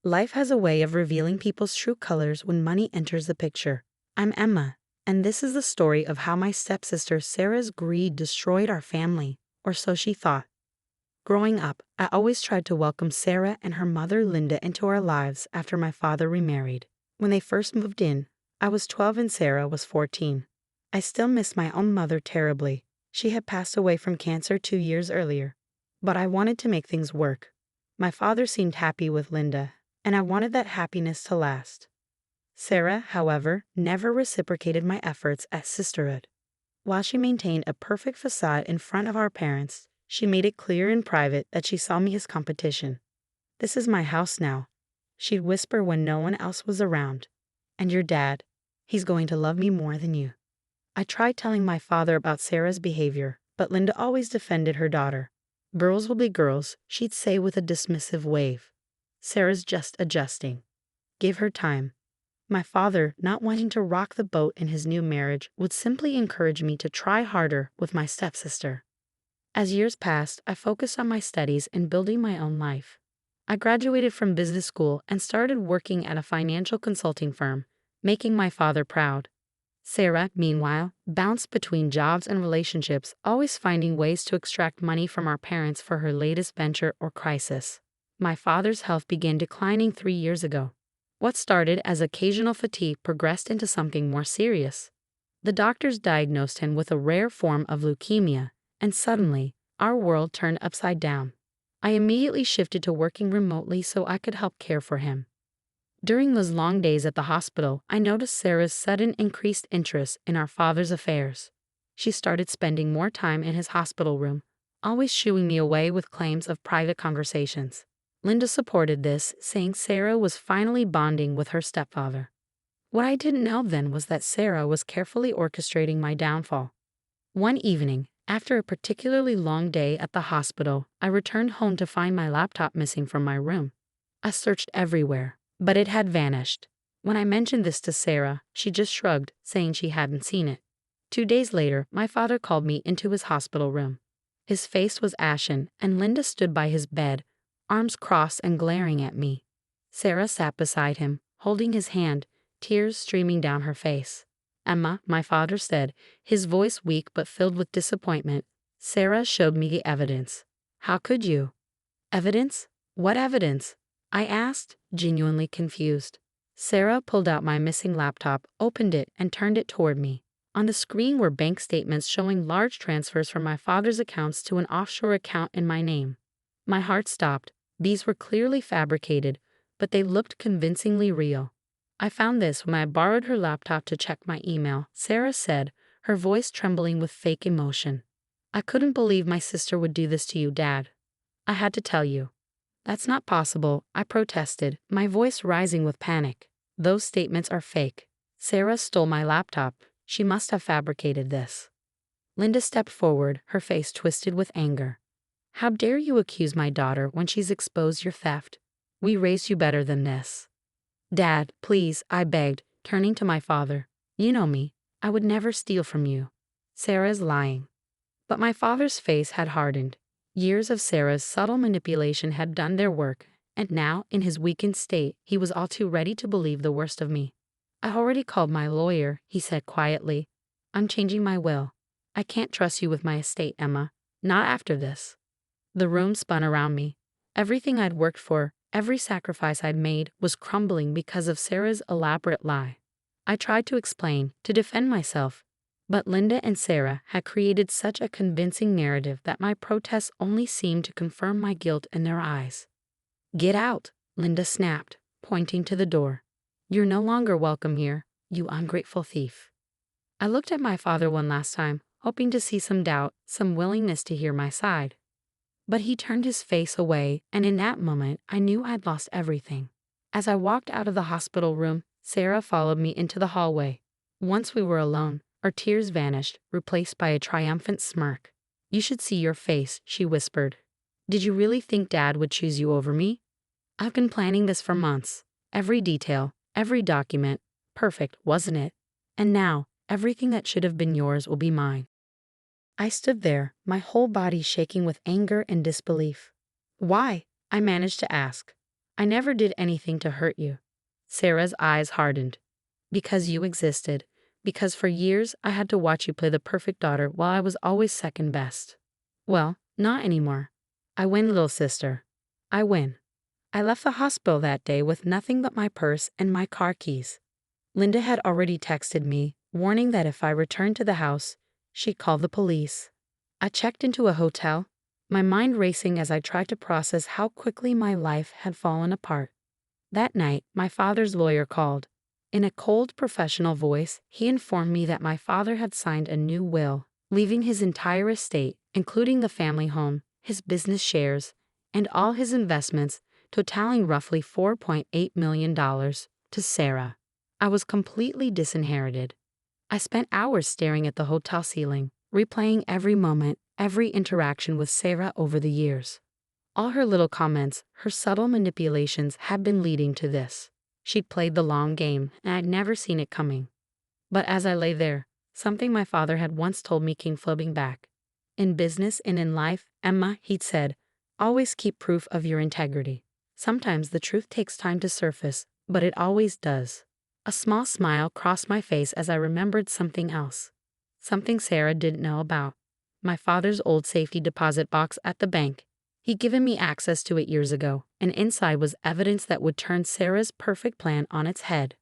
Life has a way of revealing people's true colors when money enters the picture. I'm Emma, and this is the story of how my stepsister Sarah's greed destroyed our family, or so she thought. Growing up, I always tried to welcome Sarah and her mother Linda into our lives after my father remarried. When they first moved in, I was 12 and Sarah was 14. I still miss my own mother terribly. She had passed away from cancer 2 years earlier. But I wanted to make things work. My father seemed happy with Linda, and I wanted that happiness to last. Sarah, however, never reciprocated my efforts at sisterhood. While she maintained a perfect facade in front of our parents, she made it clear in private that she saw me as competition. "This is my house now," she'd whisper when no one else was around. "And your dad, he's going to love me more than you." I tried telling my father about Sarah's behavior, but Linda always defended her daughter. "Girls will be girls," she'd say with a dismissive wave. "Sarah's just adjusting. Give her time." My father, not wanting to rock the boat in his new marriage, would simply encourage me to try harder with my stepsister. As years passed, I focused on my studies and building my own life. I graduated from business school and started working at a financial consulting firm, making my father proud. Sarah, meanwhile, bounced between jobs and relationships, always finding ways to extract money from our parents for her latest venture or crisis. My father's health began declining 3 years ago. What started as occasional fatigue progressed into something more serious. The doctors diagnosed him with a rare form of leukemia, and suddenly, our world turned upside down. I immediately shifted to working remotely so I could help care for him. During those long days at the hospital, I noticed Sarah's sudden increased interest in our father's affairs. She started spending more time in his hospital room, always shooing me away with claims of private conversations. Linda supported this, saying Sarah was finally bonding with her stepfather. What I didn't know then was that Sarah was carefully orchestrating my downfall. One evening, after a particularly long day at the hospital, I returned home to find my laptop missing from my room. I searched everywhere, but it had vanished. When I mentioned this to Sarah, she just shrugged, saying she hadn't seen it. 2 days later, my father called me into his hospital room. His face was ashen, and Linda stood by his bed, arms crossed and glaring at me. Sarah sat beside him, holding his hand, tears streaming down her face. "Emma," my father said, his voice weak but filled with disappointment, "Sarah showed me the evidence." "How could you?" "Evidence? What evidence?" I asked, genuinely confused. Sarah pulled out my missing laptop, opened it, and turned it toward me. On the screen were bank statements showing large transfers from my father's accounts to an offshore account in my name. My heart stopped. These were clearly fabricated, but they looked convincingly real. "I found this when I borrowed her laptop to check my email," Sarah said, her voice trembling with fake emotion. "I couldn't believe my sister would do this to you, Dad. I had to tell you." "That's not possible," I protested, my voice rising with panic. "Those statements are fake. Sarah stole my laptop. She must have fabricated this." Linda stepped forward, her face twisted with anger. "How dare you accuse my daughter when she's exposed your theft? We raised you better than this." "Dad, please," I begged, turning to my father. "You know me. I would never steal from you." "Sarah's lying." But my father's face had hardened. Years of Sarah's subtle manipulation had done their work, and now, in his weakened state, he was all too ready to believe the worst of me. "I already called my lawyer," he said quietly. "I'm changing my will. I can't trust you with my estate, Emma. Not after this." The room spun around me. Everything I'd worked for, every sacrifice I'd made, was crumbling because of Sarah's elaborate lie. I tried to explain, to defend myself, but Linda and Sarah had created such a convincing narrative that my protests only seemed to confirm my guilt in their eyes. "Get out," Linda snapped, pointing to the door. "You're no longer welcome here, you ungrateful thief." I looked at my father one last time, hoping to see some doubt, some willingness to hear my side. But he turned his face away, and in that moment, I knew I'd lost everything. As I walked out of the hospital room, Sarah followed me into the hallway. Once we were alone, our tears vanished, replaced by a triumphant smirk. "You should see your face," she whispered. "Did you really think Dad would choose you over me? I've been planning this for months. Every detail, every document. Perfect, wasn't it? And now, everything that should have been yours will be mine." I stood there, my whole body shaking with anger and disbelief. "Why?" I managed to ask. I never did anything to hurt you. Sarah's eyes hardened. Because you existed. Because for years I had to watch you play the perfect daughter while I was always second best. Well, not anymore. I win, little sister. I win. I left the hospital that day with nothing but my purse and my car keys. Linda had already texted me, warning that if I returned to the house, she'd call the police. I checked into a hotel, my mind racing as I tried to process how quickly my life had fallen apart. That night, my father's lawyer called. In a cold, professional voice, he informed me that my father had signed a new will, leaving his entire estate, including the family home, his business shares, and all his investments, totaling roughly $4.8 million, to Sarah. I was completely disinherited. I spent hours staring at the hotel ceiling, replaying every moment, every interaction with Sarah over the years. All her little comments, her subtle manipulations had been leading to this. She'd played the long game, and I'd never seen it coming. But as I lay there, something my father had once told me came floating back. In business and in life, Emma, he'd said, always keep proof of your integrity. Sometimes the truth takes time to surface, but it always does. A small smile crossed my face as I remembered something else. Something Sarah didn't know about. My father's old safety deposit box at the bank. He'd given me access to it years ago, and inside was evidence that would turn Sarah's perfect plan on its head.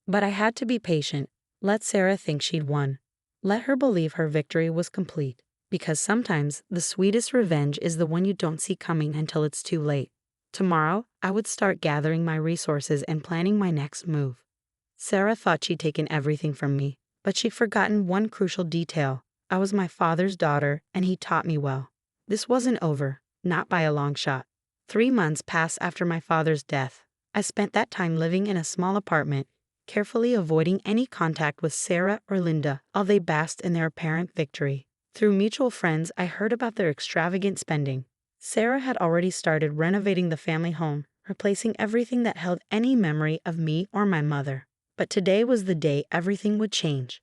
But I had to be patient. Let Sarah think she'd won. Let her believe her victory was complete. Because sometimes the sweetest revenge is the one you don't see coming until it's too late. Tomorrow, I would start gathering my resources and planning my next move. Sarah thought she'd taken everything from me, but she'd forgotten one crucial detail. I was my father's daughter, and he taught me well. This wasn't over. Not by a long shot. 3 months passed after my father's death. I spent that time living in a small apartment, carefully avoiding any contact with Sarah or Linda, while they basked in their apparent victory. Through mutual friends, I heard about their extravagant spending. Sarah had already started renovating the family home, replacing everything that held any memory of me or my mother. But today was the day everything would change.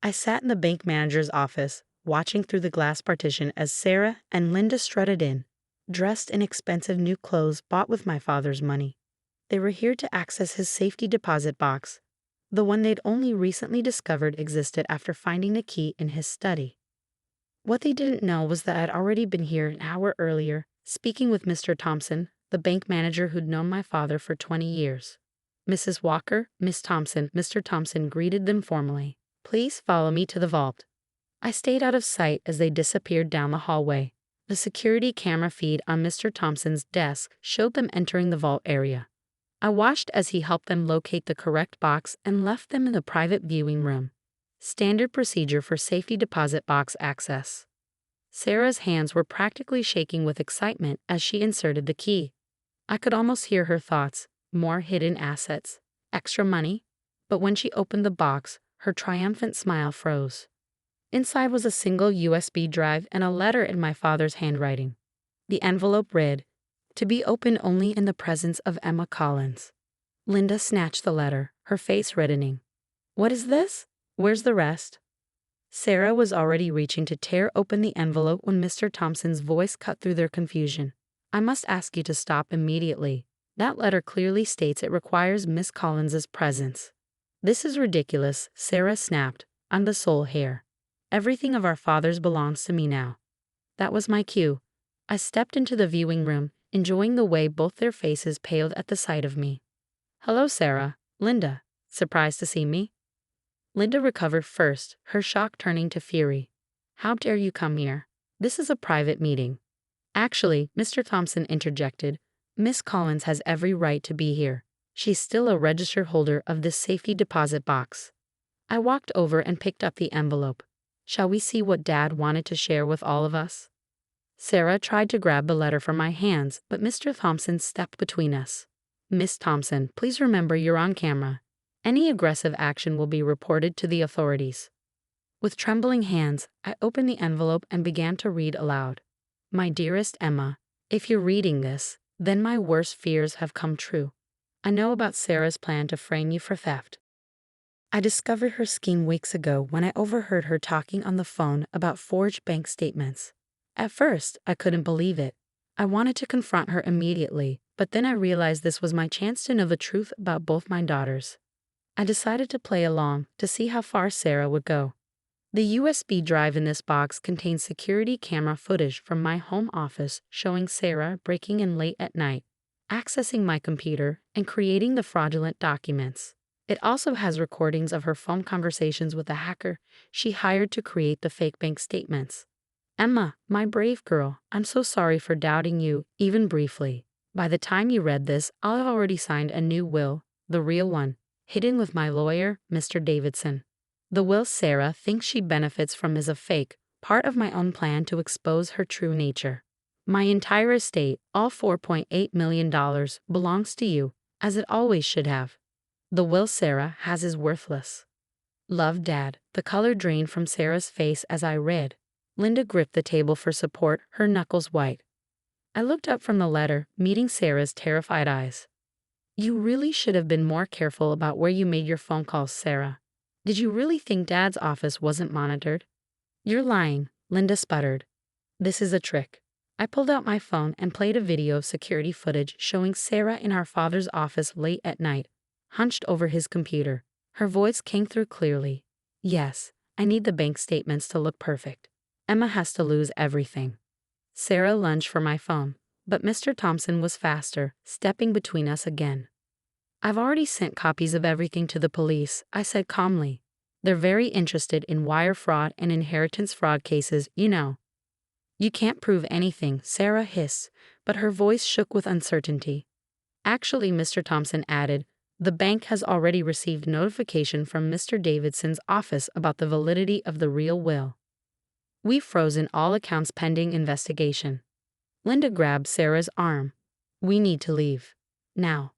I sat in the bank manager's office, watching through the glass partition as Sarah and Linda strutted in, dressed in expensive new clothes bought with my father's money. They were here to access his safety deposit box, the one they'd only recently discovered existed after finding the key in his study. What they didn't know was that I'd already been here an hour earlier, speaking with Mr. Thompson, the bank manager who'd known my father for 20 years. Mrs. Walker, Miss Thompson, Mr. Thompson greeted them formally. Please follow me to the vault. I stayed out of sight as they disappeared down the hallway. The security camera feed on Mr. Thompson's desk showed them entering the vault area. I watched as he helped them locate the correct box and left them in the private viewing room. Standard procedure for safety deposit box access. Sarah's hands were practically shaking with excitement as she inserted the key. I could almost hear her thoughts. More hidden assets. Extra money? But when she opened the box, her triumphant smile froze. Inside was a single USB drive and a letter in my father's handwriting. The envelope read, "To be opened only in the presence of Emma Collins." Linda snatched the letter, her face reddening. What is this? Where's the rest? Sarah was already reaching to tear open the envelope when Mr. Thompson's voice cut through their confusion. I must ask you to stop immediately. That letter clearly states it requires Miss Collins's presence. This is ridiculous, Sarah snapped. I'm the sole heir. Everything of our fathers belongs to me now. That was my cue. I stepped into the viewing room, enjoying the way both their faces paled at the sight of me. Hello, Sarah. Linda. Surprised to see me? Linda recovered first, her shock turning to fury. How dare you come here? This is a private meeting. Actually, Mr. Thompson interjected, Miss Collins has every right to be here. She's still a registered holder of this safety deposit box. I walked over and picked up the envelope. Shall we see what Dad wanted to share with all of us? Sarah tried to grab the letter from my hands, but Mr. Thompson stepped between us. Miss Thompson, please remember you're on camera. Any aggressive action will be reported to the authorities. With trembling hands, I opened the envelope and began to read aloud. My dearest Emma, if you're reading this, then my worst fears have come true. I know about Sarah's plan to frame you for theft. I discovered her scheme weeks ago when I overheard her talking on the phone about forged bank statements. At first, I couldn't believe it. I wanted to confront her immediately, But then I realized this was my chance to know the truth about both my daughters. I decided to play along to see how far Sarah would go. The USB drive in this box contains security camera footage from my home office showing Sarah breaking in late at night, accessing my computer, and creating the fraudulent documents. It also has recordings of her phone conversations with a hacker she hired to create the fake bank statements. Emma, my brave girl, I'm so sorry for doubting you, even briefly. By the time you read this, I'll have already signed a new will, the real one, hidden with my lawyer, Mr. Davidson. The will Sarah thinks she benefits from is a fake, part of my own plan to expose her true nature. My entire estate, all $4.8 million, belongs to you, as it always should have. The will Sarah has is worthless. Love, Dad. The color drained from Sarah's face as I read. Linda gripped the table for support, her knuckles white. I looked up from the letter, meeting Sarah's terrified eyes. You really should have been more careful about where you made your phone calls, Sarah. Did you really think Dad's office wasn't monitored? You're lying, Linda sputtered. This is a trick. I pulled out my phone and played a video of security footage showing Sarah in our father's office late at night, hunched over his computer. Her voice came through clearly. Yes, I need the bank statements to look perfect. Emma has to lose everything. Sarah lunged for my phone, but Mr. Thompson was faster, stepping between us again. I've already sent copies of everything to the police, I said calmly. They're very interested in wire fraud and inheritance fraud cases, you know. You can't prove anything, Sarah hissed, but her voice shook with uncertainty. Actually, Mr. Thompson added, the bank has already received notification from Mr. Davidson's office about the validity of the real will. We've frozen all accounts pending investigation. Linda grabbed Sarah's arm. We need to leave. Now.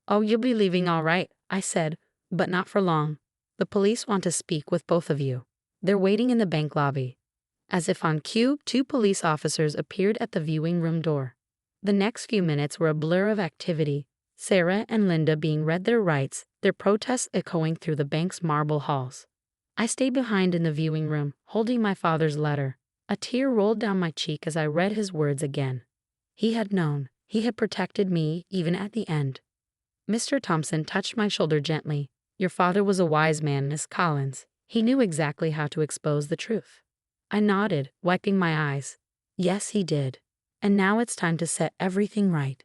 Oh, you'll be leaving all right, I said, but not for long. The police want to speak with both of you. They're waiting in the bank lobby. As if on cue, 2 police officers appeared at the viewing room door. The next few minutes were a blur of activity, Sarah and Linda being read their rights, their protests echoing through the bank's marble halls. I stayed behind in the viewing room, holding my father's letter. A tear rolled down my cheek as I read his words again. He had known. He had protected me, even at the end. Mr. Thompson touched my shoulder gently. Your father was a wise man, Miss Collins. He knew exactly how to expose the truth. I nodded, wiping my eyes. Yes, he did. And now it's time to set everything right.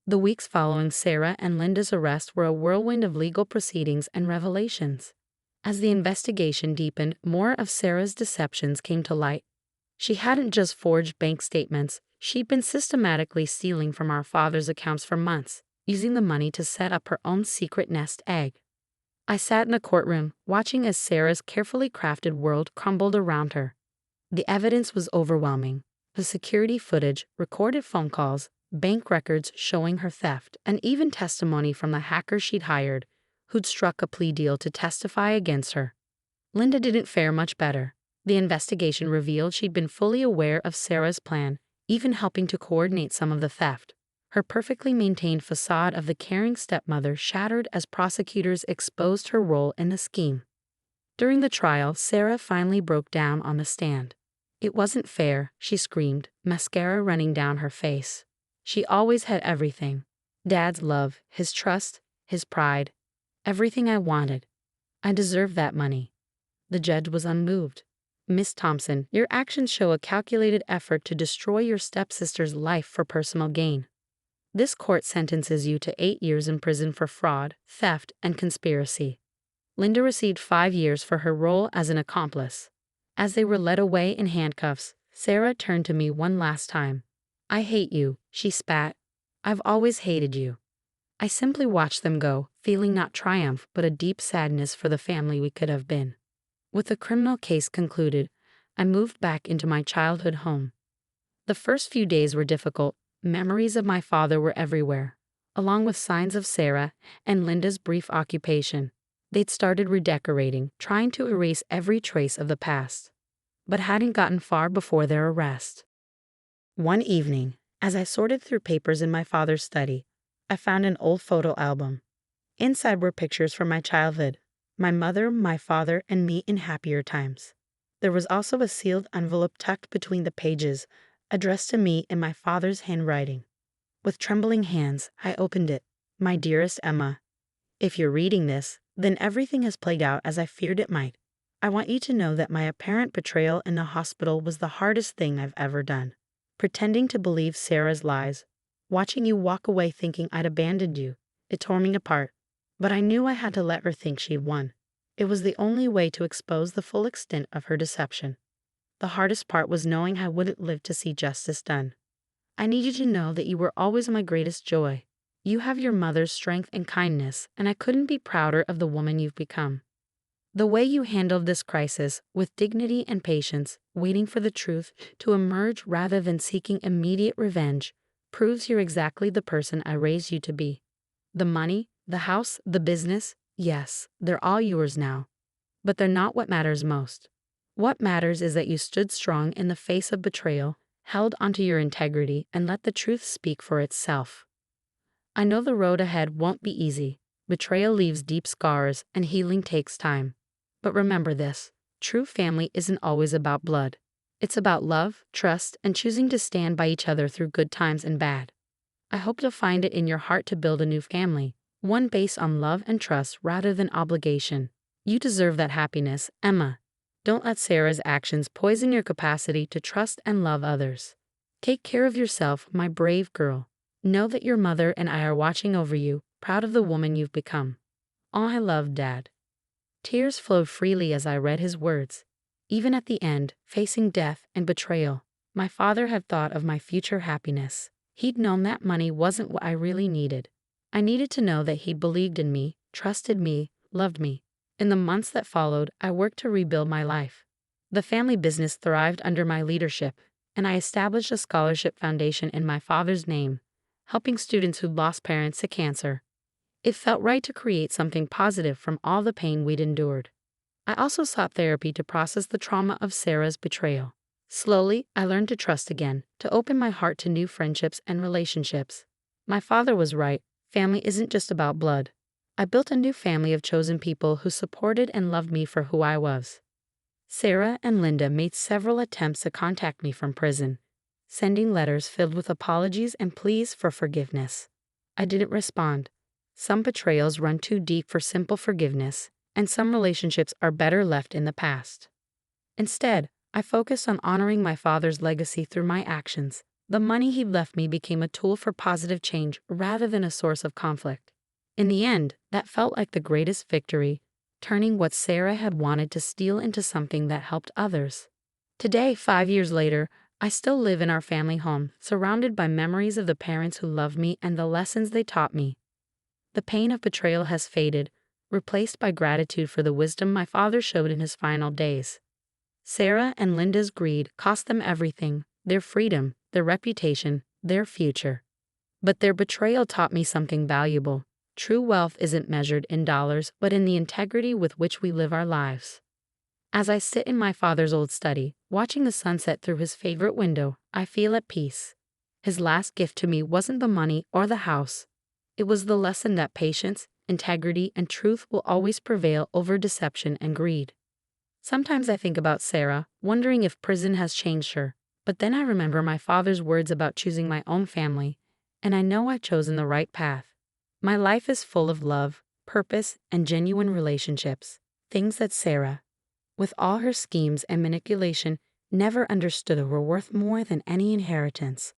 The weeks following Sarah and Linda's arrest were a whirlwind of legal proceedings and revelations. As the investigation deepened, more of Sarah's deceptions came to light. She hadn't just forged bank statements, she'd been systematically stealing from our father's accounts for months, using the money to set up her own secret nest egg. I sat in the courtroom, watching as Sarah's carefully crafted world crumbled around her. The evidence was overwhelming. The security footage, recorded phone calls, bank records showing her theft, and even testimony from the hacker she'd hired, who'd struck a plea deal to testify against her. Linda didn't fare much better. The investigation revealed she'd been fully aware of Sarah's plan, even helping to coordinate some of the theft. Her perfectly maintained facade of the caring stepmother shattered as prosecutors exposed her role in the scheme. During the trial, Sarah finally broke down on the stand. It wasn't fair, she screamed, mascara running down her face. She always had everything. Dad's love, his trust, his pride. Everything I wanted. I deserved that money. The judge was unmoved. Miss Thompson, your actions show a calculated effort to destroy your stepsister's life for personal gain. This court sentences you to 8 years in prison for fraud, theft, and conspiracy. Linda received 5 years for her role as an accomplice. As they were led away in handcuffs, Sarah turned to me one last time. I hate you, she spat. I've always hated you. I simply watched them go, feeling not triumph but a deep sadness for the family we could have been. With the criminal case concluded, I moved back into my childhood home. The first few days were difficult. Memories of my father were everywhere, along with signs of Sarah and Linda's brief occupation. They'd started redecorating, trying to erase every trace of the past, but hadn't gotten far before their arrest. One evening, as I sorted through papers in my father's study, I found an old photo album. Inside were pictures from my childhood, my mother, my father, and me in happier times. There was also a sealed envelope tucked between the pages, addressed to me in my father's handwriting. With trembling hands, I opened it. My dearest Emma, if you're reading this, then everything has played out as I feared it might. I want you to know that my apparent betrayal in the hospital was the hardest thing I've ever done. Pretending to believe Sarah's lies, watching you walk away thinking I'd abandoned you, it tore me apart. But I knew I had to let her think she'd won. It was the only way to expose the full extent of her deception. The hardest part was knowing I wouldn't live to see justice done. I need you to know that you were always my greatest joy. You have your mother's strength and kindness, and I couldn't be prouder of the woman you've become. The way you handled this crisis, with dignity and patience, waiting for the truth to emerge rather than seeking immediate revenge, proves you're exactly the person I raised you to be. The money, the house, the business, yes, they're all yours now. But they're not what matters most. What matters is that you stood strong in the face of betrayal, held onto your integrity, and let the truth speak for itself. I know the road ahead won't be easy. Betrayal leaves deep scars, and healing takes time. But remember this, true family isn't always about blood. It's about love, trust, and choosing to stand by each other through good times and bad. I hope you'll find it in your heart to build a new family, one based on love and trust rather than obligation. You deserve that happiness, Emma. Don't let Sarah's actions poison your capacity to trust and love others. Take care of yourself, my brave girl. Know that your mother and I are watching over you, proud of the woman you've become. All I love, Dad. Tears flowed freely as I read his words. Even at the end, facing death and betrayal, my father had thought of my future happiness. He'd known that money wasn't what I really needed. I needed to know that he believed in me, trusted me, loved me. In the months that followed, I worked to rebuild my life. The family business thrived under my leadership, and I established a scholarship foundation in my father's name, helping students who'd lost parents to cancer. It felt right to create something positive from all the pain we'd endured. I also sought therapy to process the trauma of Sarah's betrayal. Slowly, I learned to trust again, to open my heart to new friendships and relationships. My father was right, family isn't just about blood. I built a new family of chosen people who supported and loved me for who I was. Sarah and Linda made several attempts to contact me from prison, sending letters filled with apologies and pleas for forgiveness. I didn't respond. Some betrayals run too deep for simple forgiveness, and some relationships are better left in the past. Instead, I focused on honoring my father's legacy through my actions. The money he left me became a tool for positive change rather than a source of conflict. In the end, that felt like the greatest victory, turning what Sarah had wanted to steal into something that helped others. Today, 5 years later, I still live in our family home, surrounded by memories of the parents who loved me and the lessons they taught me. The pain of betrayal has faded, replaced by gratitude for the wisdom my father showed in his final days. Sarah and Linda's greed cost them everything, their freedom, their reputation, their future. But their betrayal taught me something valuable. True wealth isn't measured in dollars, but in the integrity with which we live our lives. As I sit in my father's old study, watching the sunset through his favorite window, I feel at peace. His last gift to me wasn't the money or the house. It was the lesson that patience, integrity, and truth will always prevail over deception and greed. Sometimes I think about Sarah, wondering if prison has changed her, but then I remember my father's words about choosing my own family, and I know I've chosen the right path. My life is full of love, purpose, and genuine relationships, things that Sarah, with all her schemes and manipulation, never understood were worth more than any inheritance.